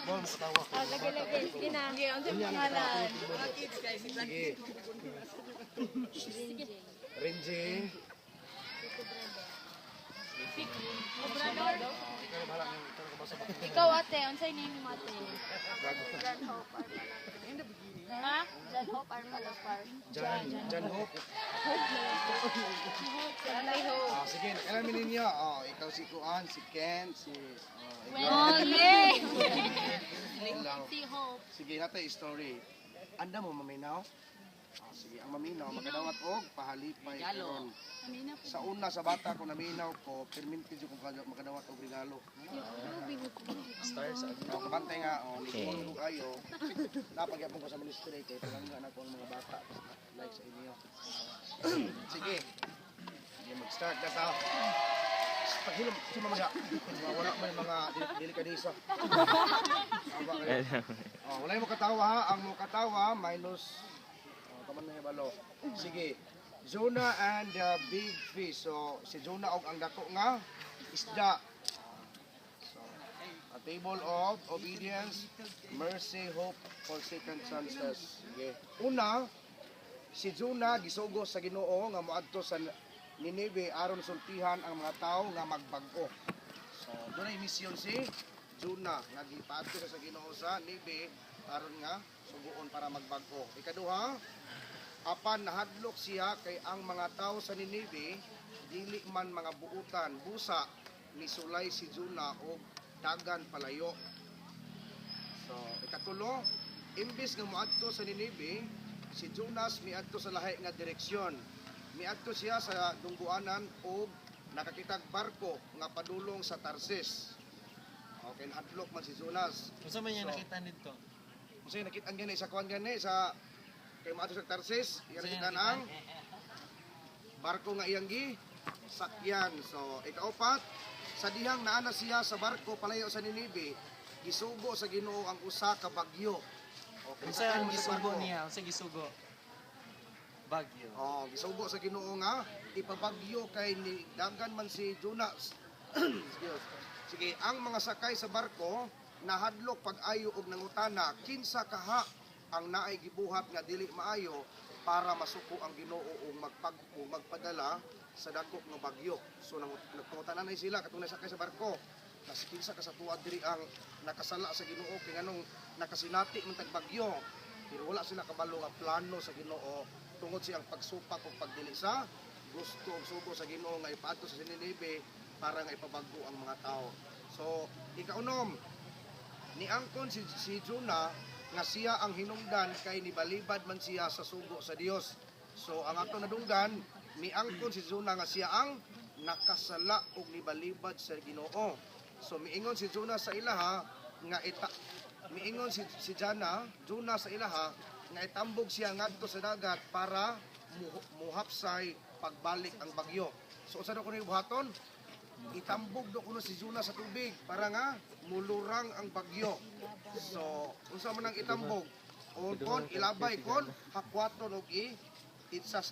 Bon, makatawa ko. Lagi-lagi. Sige na. Sige, ang pangalan. Sige. Renji. Ikaw ate, unsay name mo ate? Ha? John Hope Armalapar. Jan Hope. Sanay Hope. Sige, alam ninyo. Ikaw si Kuan, si Ken, si... Oh, yay! Si Hope. Sige, natin story. Anda mo maminaw? Sige, ang maminaw, makadawat og pahalipay karon. Sa una sa bata ko naminaw ko, perminted ko makadawat og regalo. Stars ako kabantay nga, niguon ko kayo. Napagyapon ko sa ministry kay palangga na ko ang mga bata like sa inyo. Sige. Sige, mag-start na ta. Paghilom, si mamaya. Wala man mga delikadesa. Wala mo katawa ha. Ang mo katawa minus taman na balo. Sige. Jonah and the big fish. So si Jonah og ang dako nga isda. So a table of obedience, mercy, hope for second chances. Sige. Una, si Jonah gisugo sa Ginoo nga moadto sa Ninive aron sultihan ang mga tao nga magbag-o. So, doon ay misyon si Jonah nga gipadto sa Ginoo sa Ninive aron nga suguon para magbag-o. Ikaduha, apan nahadlok siya kay ang mga tao sa Ninive dili man mga buutan, busa nisulay si Jonah og dagan palayo. So, ikatulo, imbis nga moadto sa Ninive, si Jonas miadto sa lahi nga direksyon. Miadto siya sa dungguanan o nakakitag barko nga padulong sa Tarsis. Okay, hadlok man si Jonas. Unsa man yung nakita nito? Kasi nakita gani sa kuan gani sa kay maadto sa Tarsis, iya nakita ang barko nga iyang sakyan. So, ikaapat, sa dihang naana siya sa barko palayo sa Ninive, gisugo sa Ginoo ang usa ka bagyo. Okay, Unsa ang gisugo niya? Unsa gisugo? Bagyo. Gisugo sa Ginoo nga ipabagyo kay ni dagan man si Jonas. Sige, ang mga sakay sa barko nahadlok pag-ayo og nangutana kinsa kaha ang naay gibuhat nga dili maayo para masuko ang Ginoo og magpadala sa dako nga bagyo. So nagpangutanan na sila katong nasakay sa barko. Kasi kinsa ka sa tuwa diri ang nakasala sa Ginoo kay nganong nakasinati man tag bagyo. Pero wala sila kabalo nga plano sa Ginoo tungod siyang pagsupak o pagdili sa gusto og sugo sa Ginoo nga ipaadto sa Ninive para nga ipabag-o ang mga tao. So, ikaunom, niangkon si Jonah nga siya ang hinungdan kay nibalibad man siya sa sugo sa Dios. So, ang ato nadunggan, niangkon si Jonah nga siya ang nakasala og nibalibad sa Ginoo. So, miingon si Jonah sa ilaha nga miingon si Jonah sa ilaha nga itambog siya ngadto sa dagat para muhapsay pagbalik ang bagyo. So usa do kuno buhaton, itambog do kuno si Jonah sa tubig para nga mulurang ang bagyo. So unsa man ang itambog? O kon ilabay kon hakwaton og itsas